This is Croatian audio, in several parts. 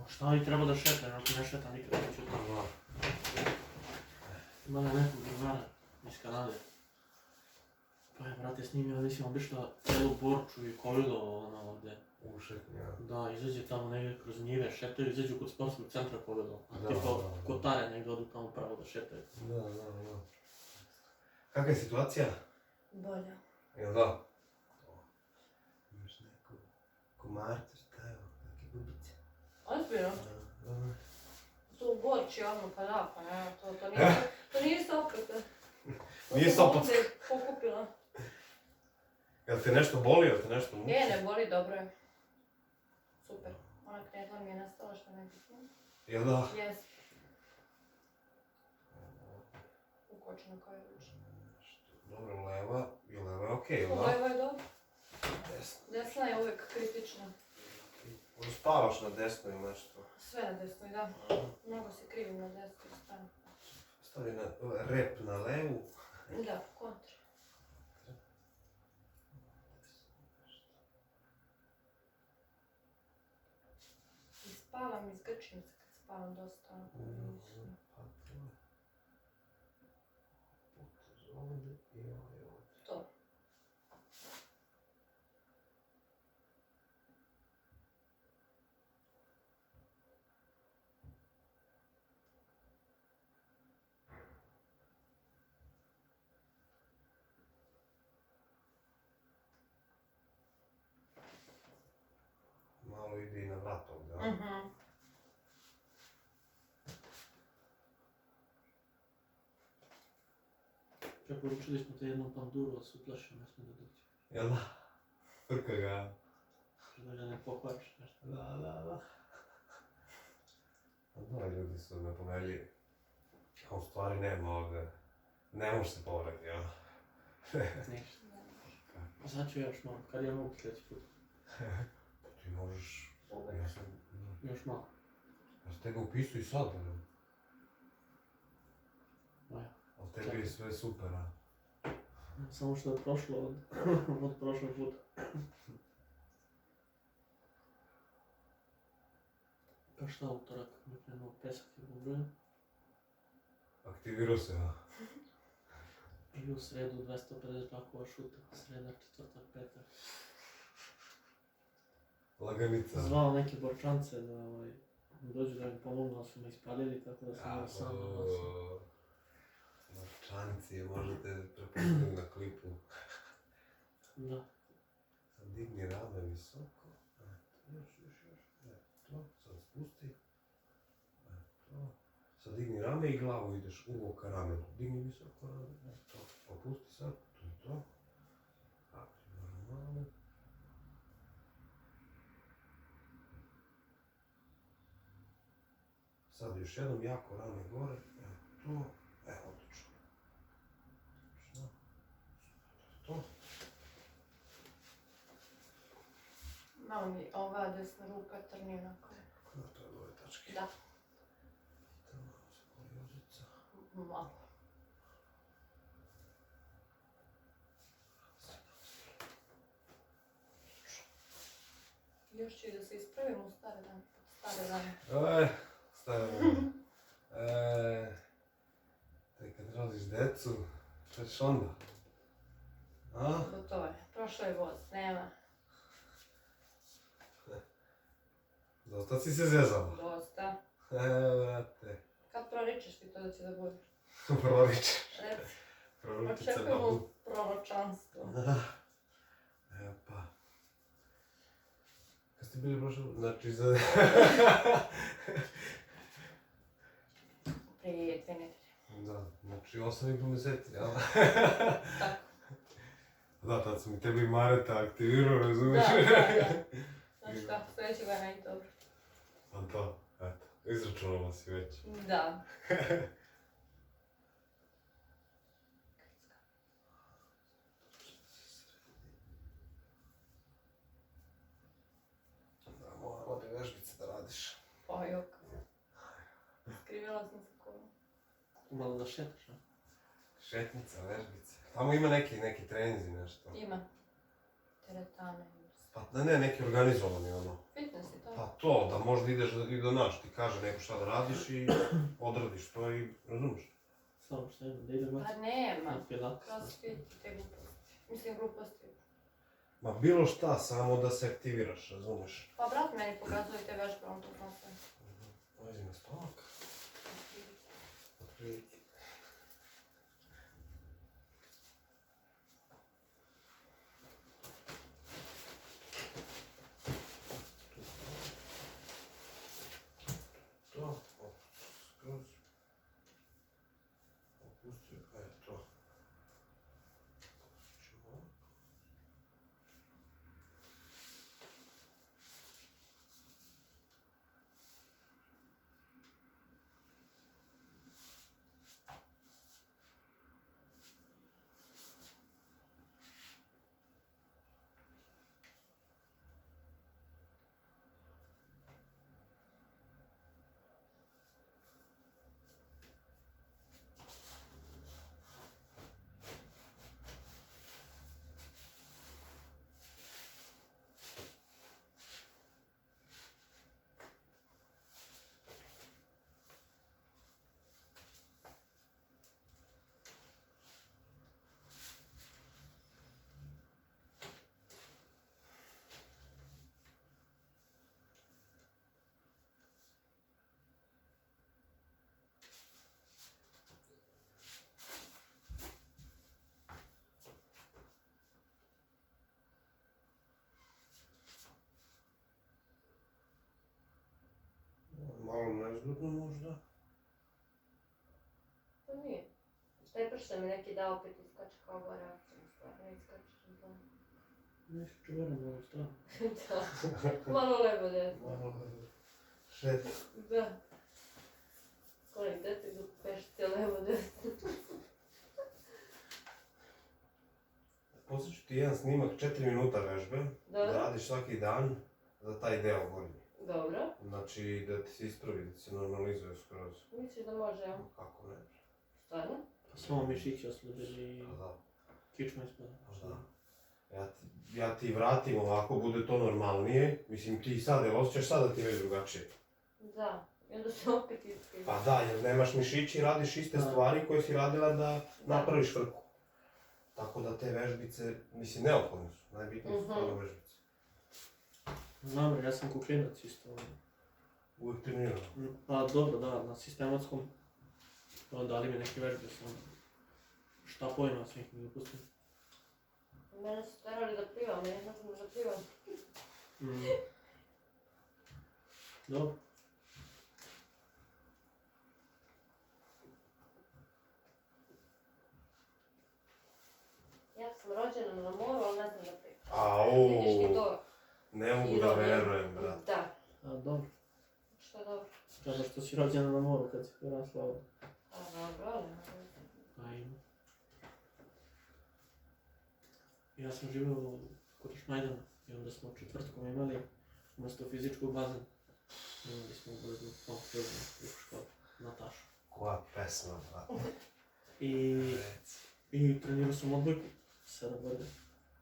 Šta i treba da šeta, jer ako ne šeta nikad neću to. Ima nekog drugara iz Kanade. Pa je, brate, snimio, mislim, obišla celu Borču i Kovilo, ono, ovdje. Ušetnja. Da, izađe tamo negdje kroz njive, šetaju, izađu kod sportskog centra Kovilo. Da, Tipo, da. Kotare negdje odu tamo pravo da šetaju. Da. Kakva je situacija? Bolja. Jel da? Imaš neko komarca, šta je ovo, neke bubice? Ozbiljno? Da. To u Borči, ono, pa da, pa ne, to nije Sopotska. Nije Sopotska. Pokupila. Jel te nešto boli, jel te nešto muči? Ne boli, dobro je. Super. Ona knedla mi je nastala što ne bitno. Jel da? Jes. Ukočena kao je ruč. Dobro, leva je okej, jel da? Leva je dobro. Desna. Desna je uvijek kritična. Možda spavaš na desno ili nešto? Sve na desnoj, da. Mnogo se krivim na desnoj strani. Stavi na rep na levu. Da, kontra. I spavam, izgrčim se kad spavam dosta. To. Malo ide i na vrat ovdje, a? Mhm. Preporučili smo te jednom panduru, ali se uplašio, ne smije da doći. Jel da? Frka ga. Da ga ne pokvariš nešto. Da. Da, ljudi su me pomerili. A u stvari nema ovdje. Ne može se povrati, jel? Ništa. A sad ću još malo, kad ja mogu sljedeći put. Ti možeš... Uvijek. Još malo. Ja sam tega upisao i sad, ne? Moja. Ali tebi je sve super, a? Samo što je prošlo od prošlog puta. Pa šta utorak mi krenuo pesak i ubrojen. Aktivirao se, a? I u sredu 250 džakova šuta, sreda, četvrtak, petak. Laganica. Zvao neke Borčance da dođu da mi pomognu, ali su me ispalili, tako da sam ja sam nosio. Borčanci, možete prepustiti na klipu. Da. Sad digni rame visoko. Još. To, sad spusti. To. Sad digni rame i glavu ideš uvijek ka ramenu. Digni visoko rame. To. Opusti sad. To je to. Aktivno normalno. Sad još jednom jako rame gore. To. Odlično. To. Malo mi ova desna ruka trni onako. Kako da to je ove tačke? Da. Tamo se poljozica. Malo. Još ću i da se ispravim u stare dane. Stare. Te kad rodiš decu, što ćeš onda? A? Gotovo je. Prošao je voz, nema. Dosta si se zezala. Dosta. Brate. Kad proričeš ti to da će da bude? Proričeš. Reci. Proričica Očekujemo babu. proročanstvo. Evo pa. Kad ste bili prošli, znači za... Prije 2 nedelje. Da, znači 8,5 mjeseci, jel? Tako. Da, tad sam i tebi Mareta aktivirao, razumiješ? Da. Znači kako, sljedeće godina i dobro. Pa to, eto, izračunala si već. Da. Da, morala bi vežbice da radiš. Pa jok. Skrivila sam se kolom. Malo da šetaš, a? Šetnica, vežbice. Tamo ima neki treninzi, nešto. Ima. Teretane. Pa ne, neki organizovani ono. Fitness i to. Pa to, da možda ideš i do nas, ti kaže neko šta da radiš i odradiš to i razumiješ. Samo što ima, da idem Pa nema. na pilates. Crossfit, te gluposti. Mislim gluposti. Ma bilo šta, samo da se aktiviraš, razumiješ. Pa brat meni pokazuje te vežbe, on to zna sve. Lezi na stomak. Otprilike. To, skroz. Opustio, to. Ćemo. Malo nezgodno možda. To nije. Taj pršta mi neki dao opet iskače kao gore, akcijom stvar, ne iskačeš na to. Nešto čuvara malo strano. Da. Malo levo desno. Malo šet. Da. Sklonim tete dok pešice levo desno. Poslat ću ti jedan snimak 4 minuta vežbe. Da Dobro. radiš svaki dan za taj deo gornji. Dobro. Znači da ti se ispravi, da ti se normalizuje skroz. Misliš da može, ja? Kako ne? Stvarno? Pa samo mišići oslobeđi i Pa da. kičma ispada. Pa da. Ja ti vratim ovako, bude to normalnije. Mislim ti sad, jel osjećaš sad da ti već drugačije? Da. I onda se opet iskriva. Pa da, jer nemaš mišići i radiš iste stvari koje si radila da napraviš frku. Tako da te vežbice, mislim, neophodne su. Najbitnije su stvarno vežbice. Znam, ja sam kuklinac isto. Uvijek trenirano. Pa dobro, da, na sistematskom. Dali mi neke vežbe, sam štapovima svih mi dopustim. Mene su starali da plivam, ja ne znam da plivam. Dobro. Ja sam rođena na moru, ali ne znam da plivam. Au, Vidiš ti to? ne mogu da verujem, brat. Da. A dobro. Što dobro? Zato što si rođena na moru kad si porasla ovdje. A dobro, ali A ima. Ja sam živio kod Šmajdana i onda smo četvrtkom imali umjesto fizičkog bazen. Imali smo obaveznu pomoću u školu, Natašu. Koja pesma, brat. I trenirao sam odbojku 7 godina.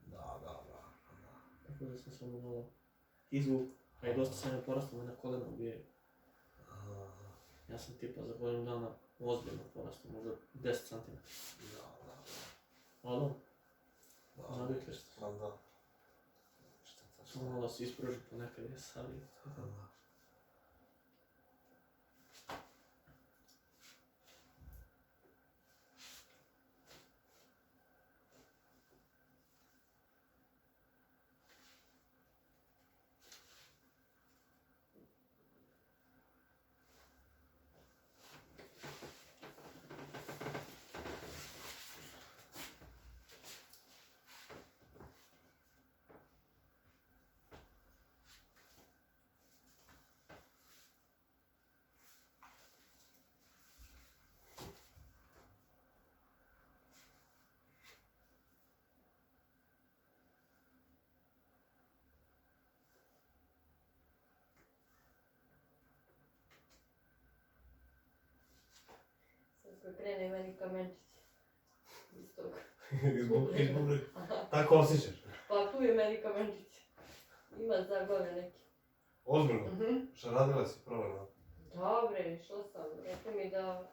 Da. Tako da sam samo malo izvuk, a i dosta sam je porastao na kolena ubijaju. Ja sam tipa za godinu dana ozbiljno porastao, možda 10 cm. Da. Ali dobro, navikli ste. Da. Samo malo se ispruži ponekad je savio. Sad krene i meni kamenčić. Iz toga. Izgubri. Tako osjećaš. Pa tu je meni kamenčić. Ima zabave neki. Ozbiljno? Šta radila si problem? Dobre, išla sam. Rekla mi da...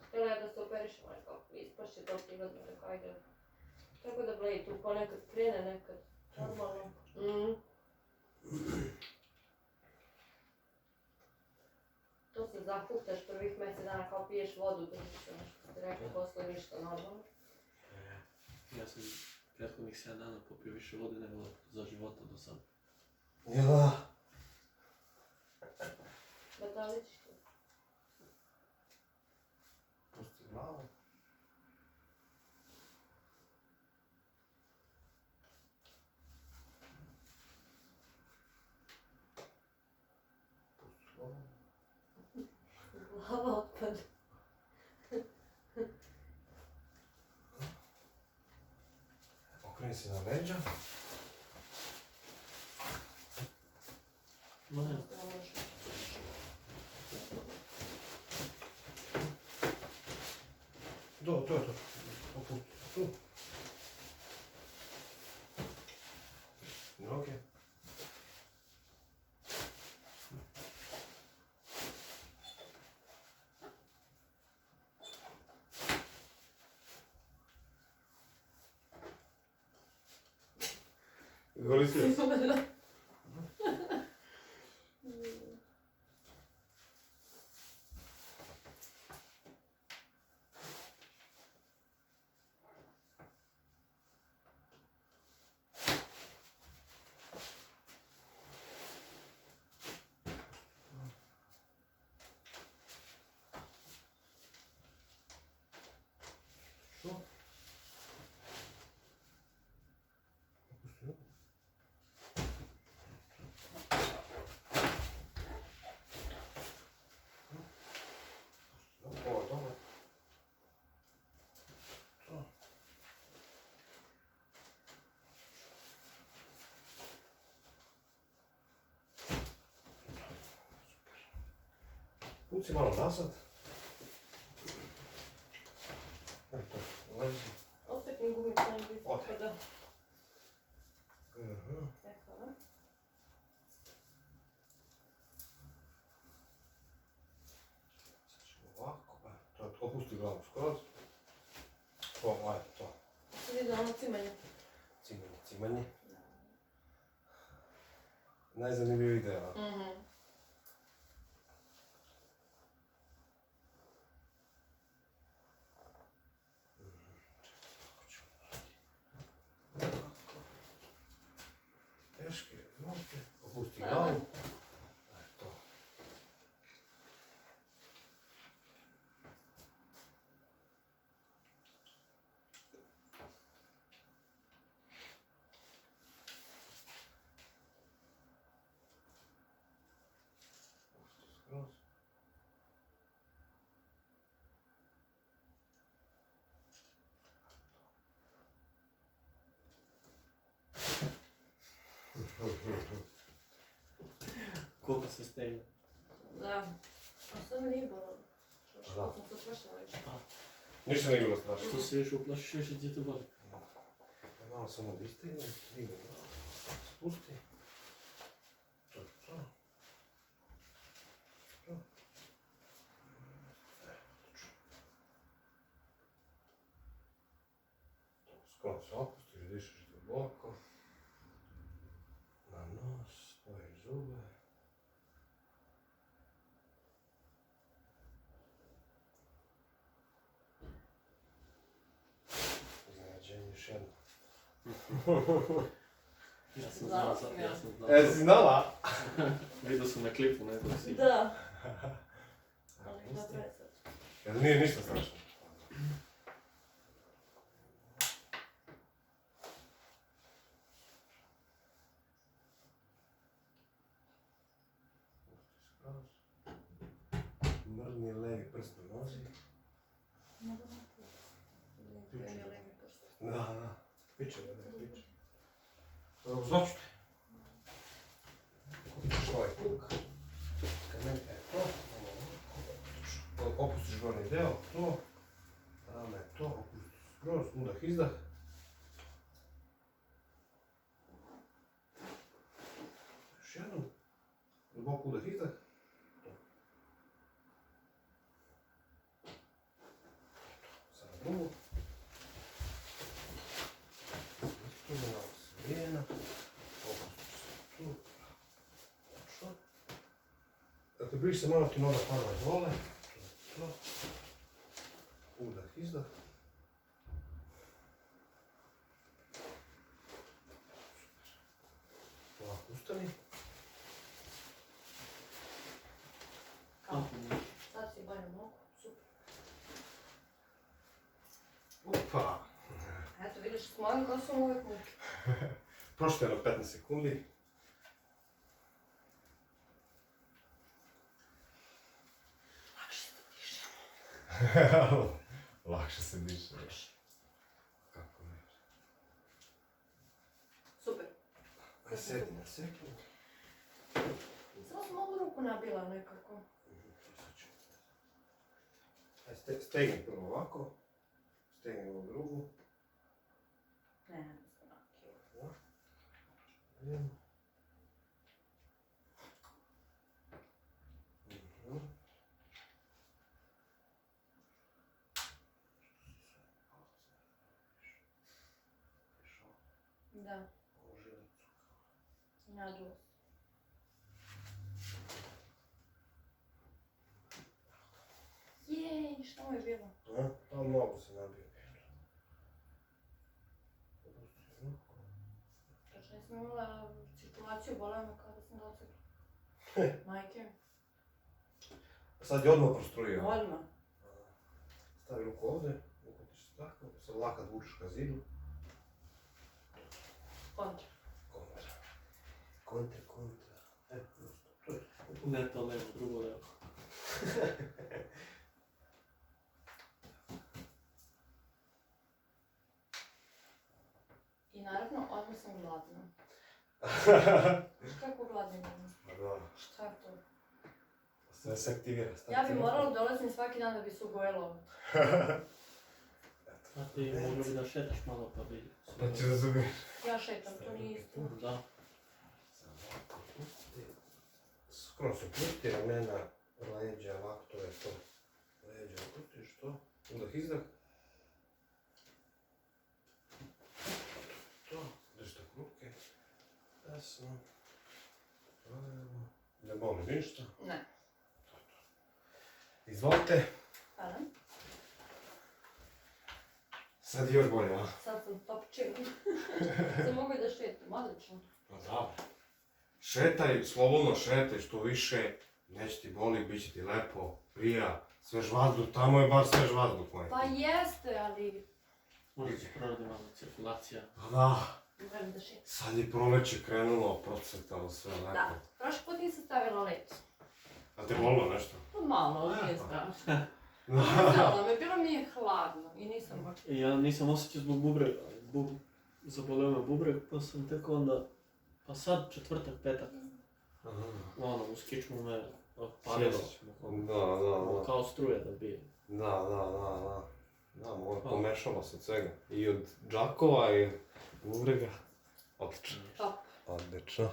Htjela ja da se operišem, ali kao ispašće to prirodno, rekao ajde. Tako da ble, tu ponekad krene, nekad normalno. To se zafuktaš prvih mjesec dana kao piješ vodu, držiš se nešto što ti rekao, posle ništa normalno. Ja sam prethodnih 7 dana popio više vode nego za života do sada. Jela? Da li ćeš ti? Pusti glavu. Pusti glavu. Glava otpada. Okreni se na leđa. Ne. To je to. Opusti tu. Noge. Goli si. Što? Opusti. Ovo, dobro. To. Puci malo nazad. Eto, lezi. Opet mi gumica ne biti Ode. kada. Mhm. Hvala. Sad ćemo ovako, to opusti glavu skroz. To, ajde, to. Si vidio ono cimanje? Cimanje. Najzanimljiviji deo. Teške ruke, opusti glavu. To. Pusti skroz. Koliko se stegne? Da. A sad me nije bolalo. Što Da. sam se svašala više. Ništa nije bilo strašno. Što se više uplašiš, više ti te boli. Malo samo distigne, digne glavu. Spusti. To. To. Skoro se opustiš, dišeš duboko. Na nos, spojiš zube. Iznenađenje još jedno. Ja sam Znala znao, sam ja ja. sam znao. Si znala? Vidio sam na klipu, ne znam si. Da. Ali dobro je sad. Jel nije ništa strašno? Mrdni levi prst na nozi. Da. Piče, piče. Zvaću te. Kupiš ovaj kuk. Kad ne, to. Opustiš gornji deo, to. Rame, to. Opustiš skroz, udah, izdah. Dakle, briš se, malo ti noga pada dole. To. Udah, izdah. Ovako, ustani. Kao? Sad si bolje mogu, super. Upa! Eto, vidiš, s mojim kosom uvijek muke. Prošlo je na 15 sekundi. Lakše se diše. Lakše se diše. Lakše. Kako ne? Super. Aj, sedi na sekundu. Samo sam ovu ruku nabila nekako. Aj, stegni prvo ovako. Stegni ovu drugu. Ne, mislim ovako. Idemo. Da, naduo se. Jej, šta mu je bilo? Pa mnogo se nabio. Tačno nisam imala cirkulaciju, bola me kada sam docegla. Majke. Sad je odmah prostrujio. Odmah. Stavi ruku ovdje, uhvatiš se tako, sad lakat vučeš ka zidu. Kontra. Kontra. Kontra, kontra. Prosto, to je. Ne to levo, drugo levo. I naravno, odmah sam gladna. Kako gladna imam? Pa da, Šta je to? sve se aktivira. Ja bi morala dolazim svaki dan da bi se ugojila. A ti mogla bi da šetaš malo pa bi... Pa ću razumiješ. Ja šetam, to nije isto. Da. Skroz opusti ramena, leđa, ovako, to je to. Leđa opustiš, to. Udah, izdah. To. Drži tako ruke. Desno. Levo. Ne boli ništa. Ne. Izvolite. Hvala. Sad je još bolje, a? Sad sam top chill. Sad mogu i da šetam, odlično. Pa da. Šetaj, slobodno šetaj što više. Neće ti boli, bit će ti lepo, prija. Svež vazduh, tamo je bar svež vazduh, majke. Pa jeste, ali... Možda se proradi malo cirkulacija. Pa da. Moram da šetam. Sad je proleće krenulo, procvetalo sve lepo. Da. Prošli put nisam stavila led. A te volilo nešto? Pa malo, nije strašno. Da. Zelo me, bilo mi je hladno i nisam baš... I ja nisam osjećao zbog bubrega, zaboleo me bubreg, pa sam tek onda, pa sad četvrtak, petak, ono, uz kičmu me palilo, Da. kao struje da bije. Da, pomešalo se od svega. I od džakova i od bubrega. Odlično. Top. Odlično.